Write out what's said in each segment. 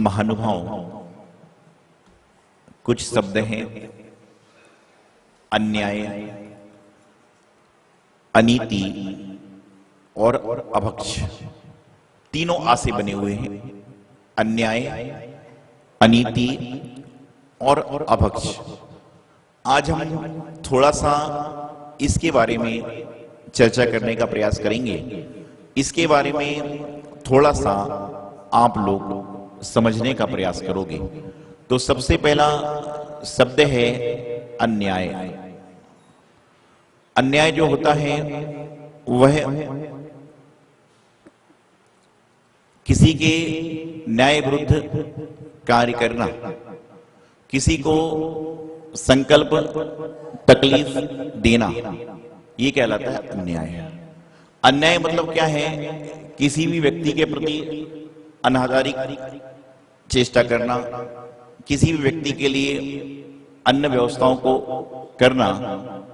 महानुभाव, कुछ शब्द हैं अन्याय, अनीति और अभक्ष। तीनों आ से बने हुए हैं, अन्याय, अनीति और अभक्ष। आज हम थोड़ा सा इसके बारे में चर्चा करने का प्रयास करेंगे। इसके बारे में थोड़ा सा आप लोग समझने का प्रयास करोगे। तो सबसे पहला शब्द है अन्याय। अन्याय जो होता है वह किसी के न्याय विरुद्ध कार्य करना, किसी को संकल्प तकलीफ देना, ये कहलाता है अन्याय। अन्याय मतलब क्या है? किसी भी व्यक्ति के प्रति अनाचारिक चेष्टा करना, किसी भी व्यक्ति के लिए अन्य व्यवस्थाओं को करना,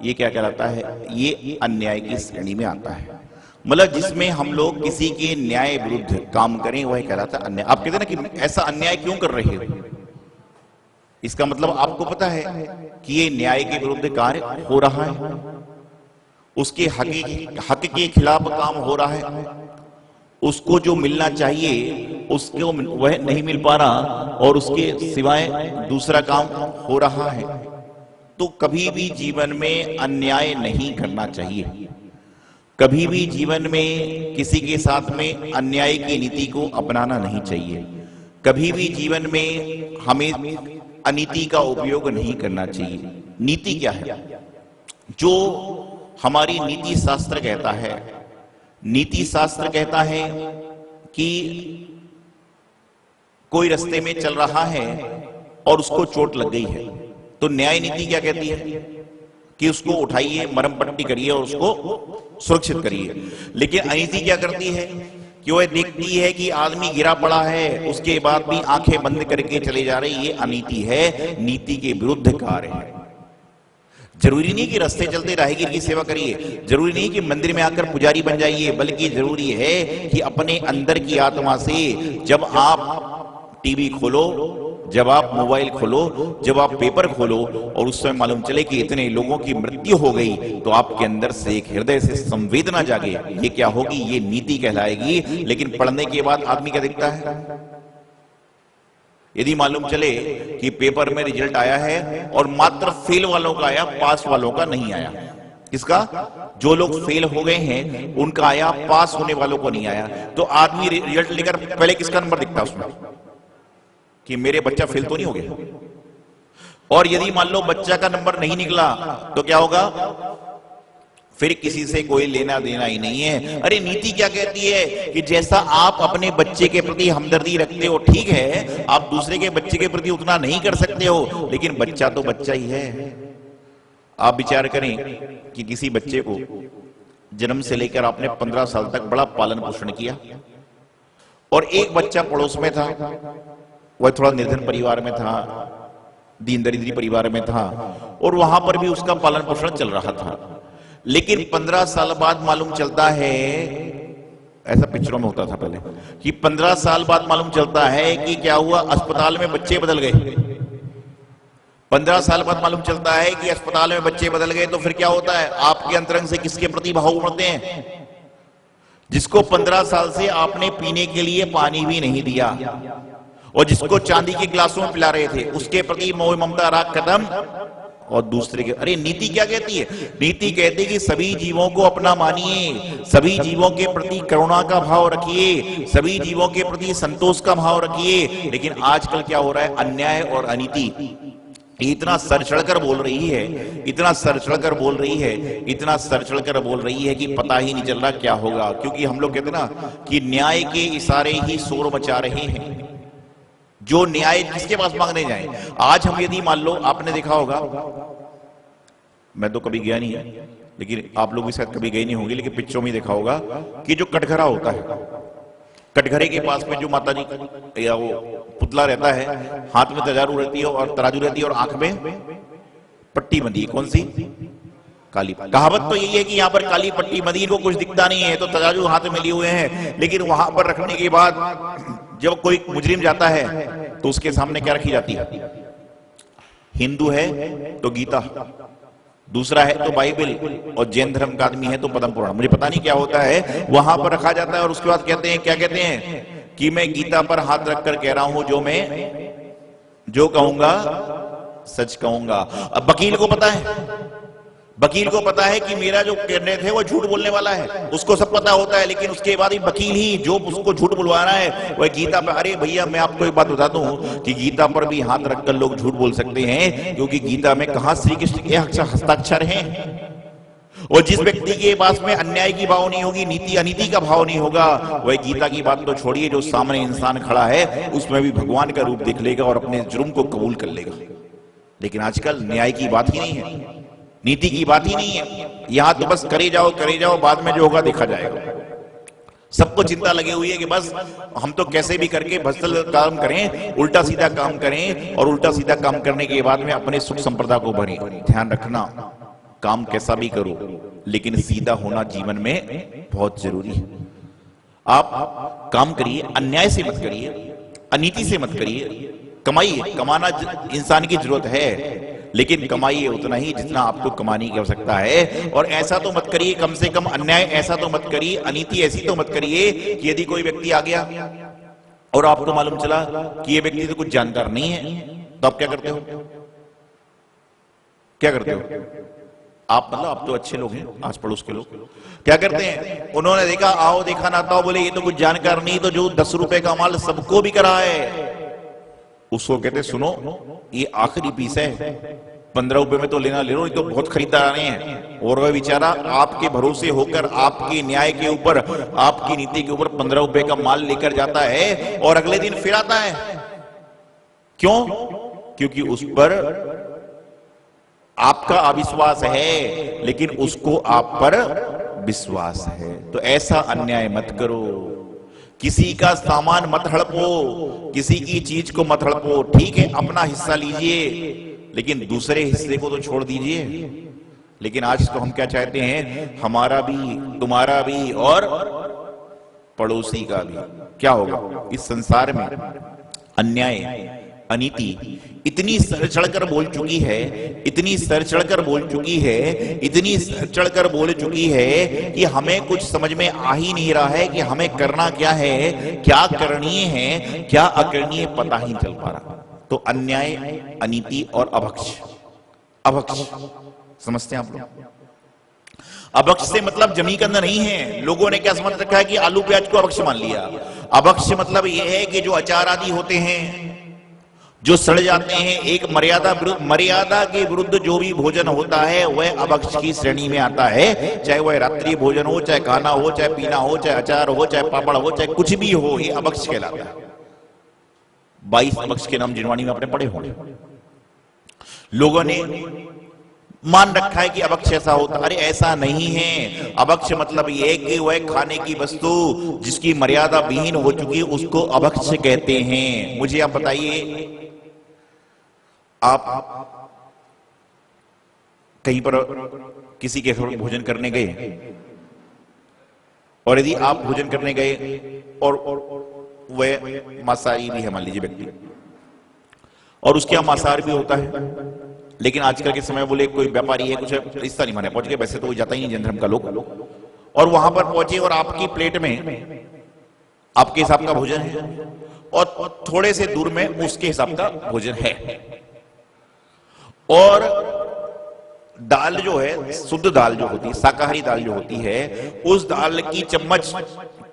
ये क्या कहलाता है? ये अन्याय की श्रेणी में आता है। मतलब जिसमें हम लोग किसी के न्याय विरुद्ध काम करें वह कहलाता है अन्याय। आप कहते हैं ना कि ऐसा अन्याय क्यों कर रहे हो, इसका मतलब आपको पता है कि ये न्याय के विरुद्ध कार्य हो रहा है, उसके हक के खिलाफ काम हो रहा है, उसको जो मिलना चाहिए उसको वह नहीं मिल पा रहा और उसके सिवाय दूसरा काम हो रहा है। तो कभी भी जीवन में अन्याय नहीं करना चाहिए। कभी भी जीवन में किसी के साथ में अन्याय की नीति को अपनाना नहीं चाहिए। कभी भी जीवन में हमें अनीति का उपयोग नहीं करना चाहिए। नीति क्या है? जो हमारी नीति शास्त्र कहता है, नीति शास्त्र कहता है कि कोई रास्ते में चल रहा है और उसको चोट लग गई है, तो न्याय नीति क्या कहती है कि उसको उठाइए, मरहम पट्टी करिए और उसको सुरक्षित करिए। लेकिन अनीति क्या करती है कि वह देखती है कि आदमी गिरा पड़ा है, उसके बाद भी आंखें बंद करके चले जा रही। ये अनीति है, नीति के विरुद्ध कार्य है। जरूरी नहीं कि रास्ते चलते राहगीर की सेवा करिए, जरूरी नहीं कि मंदिर में आकर पुजारी बन जाइए, बल्कि जरूरी है कि अपने अंदर की आत्मा से जब आप टीवी खोलो, जब आप मोबाइल खोलो, जब आप पेपर खोलो और उस समय मालूम चले कि इतने लोगों की मृत्यु हो गई, तो आपके अंदर से एक हृदय से संवेदना जागे। ये क्या होगी? ये नीति कहलाएगी। लेकिन पढ़ने के बाद आदमी क्या दिखता है? यदि मालूम चले कि पेपर में रिजल्ट आया है और मात्र फेल वालों का आया, पास वालों का नहीं आया। किसका? जो लोग फेल हो गए हैं उनका आया, पास होने वालों को नहीं आया। तो आदमी रिजल्ट लेकर पहले किसका नंबर दिखता है उसमें कि मेरे बच्चा फेल तो नहीं हो गया। और यदि मान लो बच्चा का नंबर नहीं निकला तो क्या होगा? फिर किसी से कोई लेना देना ही नहीं है। अरे नीति क्या कहती है कि जैसा आप अपने बच्चे के प्रति हमदर्दी रखते हो, ठीक है, आप दूसरे के बच्चे के प्रति उतना नहीं कर सकते हो, लेकिन बच्चा तो बच्चा ही है। आप विचार करें कि किसी बच्चे को जन्म से लेकर आपने 15 साल तक बड़ा पालन पोषण किया और एक बच्चा पड़ोस में था, वह थोड़ा निर्धन परिवार में था, दीन दरिद्री परिवार में था और वहां पर भी उसका पालन पोषण चल रहा था। लेकिन 15 साल बाद मालूम चलता है, ऐसा पिक्चरों में होता था पहले, कि 15 साल बाद मालूम चलता है कि क्या हुआ? अस्पताल में बच्चे बदल गए। 15 साल बाद मालूम चलता है कि अस्पताल में बच्चे बदल गए। तो फिर क्या होता है? आपके अंतरंग से किसके प्रति भाव उमड़ते हैं? जिसको 15 साल से आपने पीने के लिए पानी भी नहीं दिया और जिसको चांदी के गिलासों में पिला रहे थे, उसके प्रति मोह ममता राग खत्म। और दूसरे के, अरे नीति क्या कहती है? नीति कहती है कि सभी जीवों को अपना मानिए, सभी जीवों के प्रति करुणा का भाव रखिए, सभी जीवों के प्रति संतोष का भाव रखिए। लेकिन आजकल क्या हो रहा है? अन्याय और अनीति इतना सर चढ़कर बोल रही है, इतना सर चढ़कर बोल रही है, इतना सर चढ़कर बोल रही है कि पता ही नहीं चल रहा क्या होगा। क्योंकि हम लोग कहते ना कि न्याय के इशारे ही शोर मचा रहे हैं। जो न्याय किसके पास मांगने जाए? आज हम यदि मान लो, आपने देखा होगा, मैं तो कभी गया नहीं है, लेकिन आप लोग भी शायद कभी गए नहीं होंगे, लेकिन पिक्चरों में देखा होगा कि जो कटघरा होता है, कटघरे के पास में जो माता जी या वो पुतला रहता है, हाथ में तराजू रहती है और तराजू रहती है और आंख में पट्टी बंधी है। कौन सी? काली। कहावत तो यही है कि यहाँ पर काली पट्टी बंधी, को कुछ दिखता नहीं है तो तराजू हाथ में लिए हुए हैं, लेकिन वहां पर रखने के बाद जब कोई मुजरिम जाता है तो उसके सामने क्या रखी जाती है? हिंदू है तो गीता, दूसरा है तो बाइबल, और जैन धर्म का आदमी है तो पद्म पुराण। मुझे पता नहीं क्या होता है, वहां पर रखा जाता है और उसके बाद कहते हैं, क्या कहते हैं कि मैं गीता पर हाथ रखकर कह रहा हूं, जो कहूंगा सच कहूंगा। अब वकील को पता है कि मेरा जो कैंडिडेट है वो झूठ बोलने वाला है, उसको सब पता होता है, लेकिन उसके बाद ही वकील ही जो उसको झूठ बुलवा रहा है वह गीता पर। अरे भैया, मैं आपको एक बात बता दूं कि गीता पर भी हाथ रखकर लोग झूठ बोल सकते हैं, क्योंकि गीता में कहां श्री कृष्ण के हस्ताक्षर हैं। और जिस व्यक्ति के पास में अन्याय की भाव नहीं होगी, नीति अनीति का भाव नहीं होगा, वह गीता की बात तो छोड़िए, जो सामने इंसान खड़ा है उसमें भी भगवान का रूप देख लेगा और अपने जुर्म को कबूल कर लेगा। लेकिन आजकल न्याय की बात ही नहीं है, नीति की बात ही नहीं है। यहां तो बस करे जाओ, बाद में जो होगा देखा जाएगा। सबको चिंता लगी हुई है कि बस हम तो कैसे भी करके भस्ल काम करें, उल्टा सीधा काम करें, और उल्टा सीधा काम करने के बाद में अपने सुख संपदा को भरें। ध्यान रखना, काम कैसा भी करो, लेकिन सीधा होना जीवन में बहुत जरूरी है। आप काम करिए, अन्याय से मत करिए, अनीति से मत करिए, कमाइए। कमाना इंसान की जरूरत है, लेकिन कमाइए उतना ही जितना आपको कमाने की आवश्यकता है। और ऐसा तो मत करिए, कम से कम अन्याय ऐसा तो मत करिए, अनीति ऐसी तो मत करिए कि यदि कोई व्यक्ति आ गया और आपको मालूम चला कि ये व्यक्ति तो कुछ जानकार नहीं है, तो आप क्या करते हो? आप तो अच्छे लोग हैं, आस पड़ोस के लोग क्या करते हैं? उन्होंने देखा, आओ देखा ना था, बोले ये तो कुछ जानकार नहीं, तो जो 10 रुपए का माल सबको बिक रहा है, उसको कहते सुनो, ये आखिरी पीस है, 15 रुपए में तो लेना ले लो, ये तो बहुत खरीदार आ रहे हैं। और वह बेचारा आपके भरोसे होकर, आपके न्याय के ऊपर, आपकी नीति के ऊपर 15 रुपए का माल लेकर जाता है और अगले दिन फिर आता है। क्यों? क्योंकि उस पर आपका अविश्वास है, लेकिन उसको आप पर विश्वास है। तो ऐसा अन्याय मत करो, किसी का सामान मत हड़पो, किसी की चीज को मत हड़पो। ठीक है, अपना हिस्सा लीजिए, लेकिन दूसरे हिस्से को तो छोड़ दीजिए। लेकिन आज तो हम क्या चाहते हैं, हमारा भी, तुम्हारा भी और पड़ोसी का भी। क्या होगा? इस संसार में अन्याय, अनीति इतनी सर चढ़कर बोल चुकी है, इतनी सर चढ़कर बोल चुकी है, इतनी सर चढ़कर बोल चुकी है कि हमें कुछ समझ में आ ही नहीं रहा है कि हमें करना क्या है, क्या करणीय है, क्या अकरणीय, पता ही नहीं चल पा रहा। तो अन्याय, अनीति और अभक्ष समझते हैं आप लोग? अभक्ष से मतलब जमीकंद नहीं है। लोगों ने क्या समझ रखा है कि आलू प्याज को अभक्ष मान लिया। अभक्ष मतलब यह है कि जो अचार आदि होते हैं, जो सड़ जाते हैं, एक मर्यादा के विरुद्ध जो भी भोजन होता है वह अभक्ष की श्रेणी में आता है। चाहे वह रात्रि भोजन हो, चाहे खाना हो, चाहे पीना हो, चाहे अचार हो, चाहे पापड़ हो, चाहे कुछ भी हो, ये अभक्ष कहलाता है। 22 अभक्ष के नाम जिनवाणी में अपने पढ़े होंगे। लोगों ने मान रखा है कि अभक्ष ऐसा होता, अरे ऐसा नहीं है। अभक्ष मतलब ये कि वह खाने की वस्तु जिसकी मर्यादा विहीन हो चुकी है उसको अभक्ष कहते हैं। मुझे आप बताइए, आप कहीं पर किसी के घर भोजन करने गए, और यदि आप भोजन करने गए और वह मांसाहारी भी है, मान लीजिए व्यक्ति, और उसके यहाँ मांसाहार भी होता है, लेकिन आजकल के समय बोले कोई व्यापारी है, कुछ रिश्ता नहीं माने पहुंच गए, वैसे तो वो जाता ही नहीं जैन धर्म का लोग, और वहां पर पहुंचे और आपकी प्लेट में आपके हिसाब का भोजन है और थोड़े से दूर में उसके हिसाब का भोजन है, और दाल जो है, शुद्ध दाल जो होती है, शाकाहारी दाल जो होती है, उस दाल की चम्मच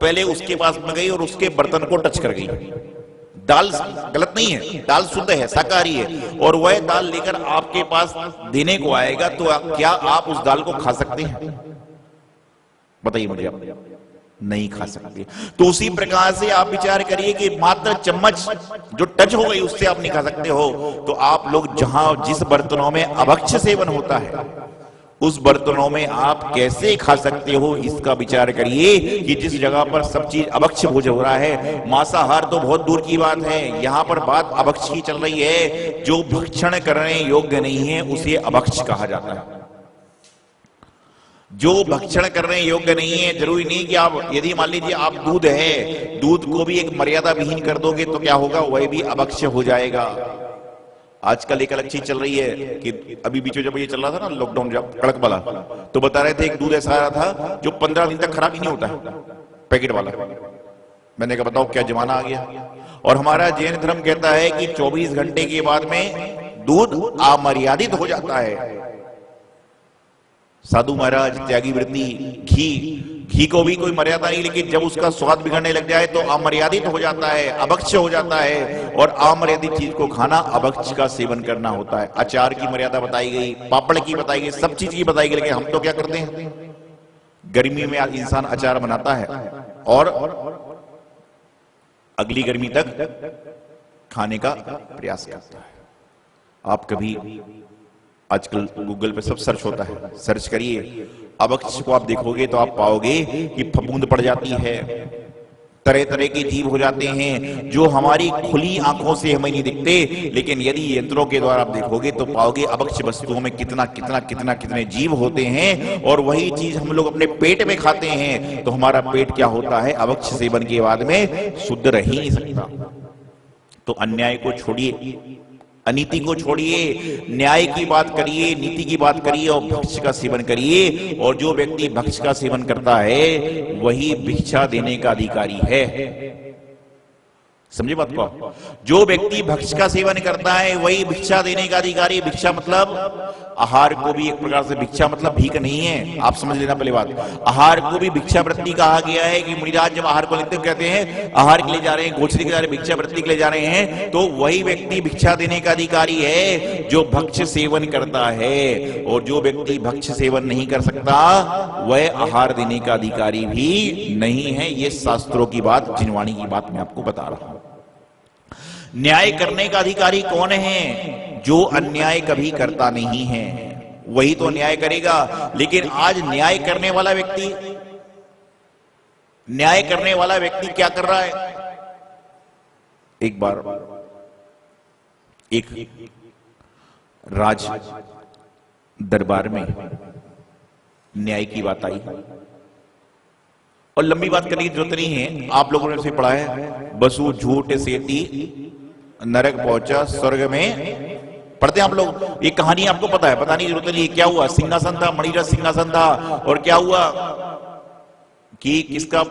पहले उसके पास में गई और उसके बर्तन को टच कर गई। दाल गलत नहीं है, दाल शुद्ध है, शाकाहारी है, और वह दाल लेकर आपके पास देने को आएगा, तो क्या आप उस दाल को खा सकते हैं? बताइए मुझे आप। नहीं खा सकते। तो उसी प्रकार से आप विचार करिए कि मात्र चम्मच जो टच हो गई उससे आप नहीं खा सकते हो। तो आप लोग जहां जिस बर्तनों में अभक्ष सेवन होता है उस बर्तनों में आप कैसे खा सकते हो, इसका विचार करिए। कि जिस जगह पर सब चीज अभक्ष भोजन हो रहा है, मांसाहार तो बहुत दूर की बात है, यहां पर बात अभक्ष की चल रही है। जो भक्षण करने योग्य नहीं है उसे अभक्ष कहा जाता है। जो भक्षण करने योग्य नहीं है, जरूरी नहीं कि आप, यदि मान लीजिए आप दूध है, दूध को भी एक मर्यादा विहीन कर दोगे तो क्या होगा, वह भी अभक्ष्य हो जाएगा। आजकल एक अलग चीज चल रही है कि अभी बीच में जब ये चल रहा था ना लॉकडाउन जब कड़क वाला, तो बता रहे थे एक दूध ऐसा आया था जो 15 दिन तक खराब ही नहीं होता है, पैकेट वाला। मैंने कहा बताओ क्या जमाना आ गया। और हमारा जैन धर्म कहता है कि 24 घंटे के बाद में दूध अमर्यादित हो जाता है। साधु महाराज, त्यागी वृत्ति, घी को भी कोई मर्यादा नहीं, लेकिन जब उसका स्वाद बिगड़ने लग जाए तो अमर्यादित हो जाता है, अभक्ष्य हो जाता है। और अमर्यादित चीज को खाना अभक्ष्य का सेवन करना होता है। अचार की मर्यादा बताई गई, पापड़ की बताई गई, सब चीज की बताई गई, लेकिन हम तो क्या करते हैं, गर्मी में इंसान अचार बनाता है और अगली गर्मी तक खाने का प्रयास करता है। आप कभी, आजकल गूगल पे सब सर्च होता है, सर्च करिए, अभक्ष्य को आप देखोगे तो आप पाओगे कि फफूंद पड़ जाती है, तरह तरह के जीव हो जाते हैं जो हमारी खुली आंखों से हमें नहीं दिखते, लेकिन यदि यंत्रों के द्वारा आप देखोगे तो पाओगे अभक्ष्य वस्तुओं में कितने जीव होते हैं। और वही चीज हम लोग अपने पेट में खाते हैं तो हमारा पेट क्या होता है, अभक्ष्य सेवन के बाद में शुद्ध रह ही नहीं सकता। तो अन्याय को छोड़िए, अनीति को छोड़िए, न्याय की बात करिए, नीति की बात करिए और भक्ष्य का सेवन करिए। और जो व्यक्ति भक्ष्य का सेवन करता है वही भिक्षा देने का अधिकारी है। समझे बात को? जो व्यक्ति भक्ष्य का सेवन करता है वही भिक्षा देने का अधिकारी। भिक्षा मतलब आहार को भी एक प्रकार से, भिक्षा मतलब भीख नहीं है, आप समझ लेना पहले बात। आहार को भी भिक्षा वृत्ति कहा गया है कि मुनिराज जब आहार को लेते कहते हैं आहार के लिए जा रहे हैं, गोचरी के जा रहे हैं, भिक्षा वृत्ति के लिए जा रहे हैं, तो वही व्यक्ति भिक्षा देने का अधिकारी है जो भक्ष्य सेवन करता है। और जो व्यक्ति भक्ष्य सेवन नहीं कर सकता वह आहार देने का अधिकारी भी नहीं है। ये शास्त्रों की बात, जिनवाणी की बात मैं आपको बता रहा हूं। न्याय करने का अधिकारी कौन है? जो अन्याय कभी करता नहीं है वही तो न्याय करेगा। लेकिन आज न्याय करने वाला व्यक्ति क्या कर रहा है? एक बार एक राज दरबार में न्याय की बात आई, और लंबी बात करने की जरूरत नहीं है, आप लोगों ने उसे पढ़ा है। बसु झूठ सेती नरक पहुंचा स्वर्ग में, पढ़ते हैं आप लोग। ये कहानी आपको पता है, पता नहीं जरूरत नहीं। क्या हुआ? सिंहासन था, मणिरथ सिंहासन था, और क्या हुआ कि किसका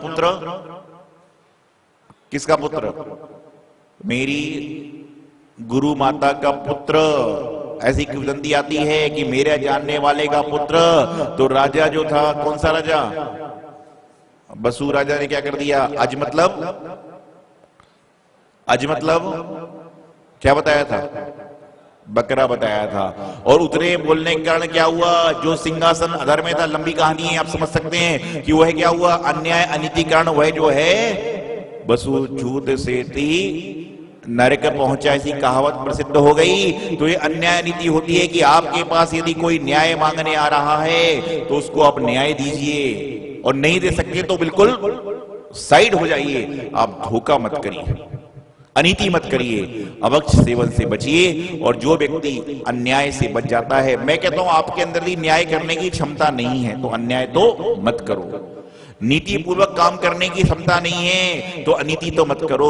पुत्र? मेरी गुरु माता का पुत्र। ऐसी किंवदंती आती है कि मेरे जानने वाले का पुत्र। तो राजा जो था, कौन सा राजा? बसु राजा ने क्या कर दिया? अज मतलब क्या बताया था? बकरा बताया था। और उतने बोलने के कारण क्या हुआ? जो सिंहासन अधर में था, लंबी कहानी है, आप समझ सकते हैं कि वह क्या हुआ, अन्याय अनीति कारण वह जो है बसु झूठ सेती नरक पहुंचा, ऐसी कहावत प्रसिद्ध हो गई। तो ये अन्याय नीति होती है कि आपके पास यदि कोई न्याय मांगने आ रहा है तो उसको आप न्याय दीजिए, और नहीं दे सकते तो बिल्कुल साइड हो जाइए। आप धोखा मत करिए, अनीति मत करिए, अभक्ष्य सेवन से बचिए। और जो व्यक्ति अन्याय से बच जाता है, मैं कहता हूं आपके अंदर भी न्याय करने की क्षमता नहीं है तो अन्याय तो मत करो। नीति पूर्वक काम करने की क्षमता नहीं है तो अनीति तो मत करो।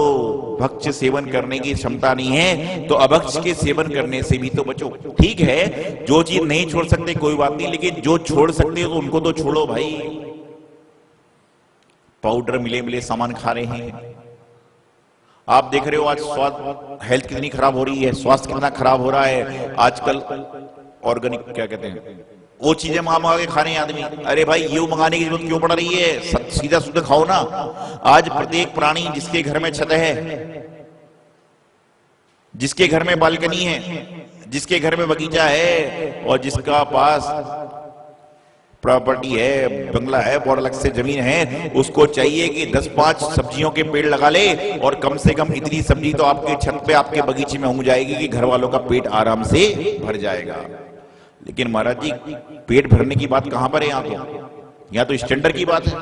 भक्ष्य सेवन करने की क्षमता नहीं है तो अभक्ष्य के सेवन करने से भी तो बचो। ठीक है, जो चीज नहीं छोड़ सकते कोई बात नहीं, लेकिन जो छोड़ सकते हो तो उनको तो छोड़ो भाई। पाउडर मिले सामान खा रहे हैं, आप देख रहे हो आज स्वास्थ्य, हेल्थ कितनी खराब हो रही है, स्वास्थ्य कितना खराब हो रहा है। आजकल ऑर्गेनिक क्या कहते हैं, वो चीजें मंगा के खा रहे हैं आदमी। अरे भाई, ये मंगाने की जरूरत क्यों पड़ रही है? सीधा शुद्ध खाओ ना। आज प्रत्येक प्राणी, जिसके घर में छत है, जिसके घर में बालकनी है, जिसके घर में बगीचा है, और जिसका पास प्रॉपर्टी है, बंगला है, बहुत अलग से जमीन है, उसको चाहिए कि 10-5 सब्जियों के पेड़ लगा ले, और कम से कम इतनी सब्जी तो आपके छत पे, आपके बगीचे में हो जाएगी कि घर वालों का पेट आराम से भर जाएगा। लेकिन महाराज जी, पेट भरने की बात कहां पर है? यहाँ तो स्टैंडर्ड की बात है।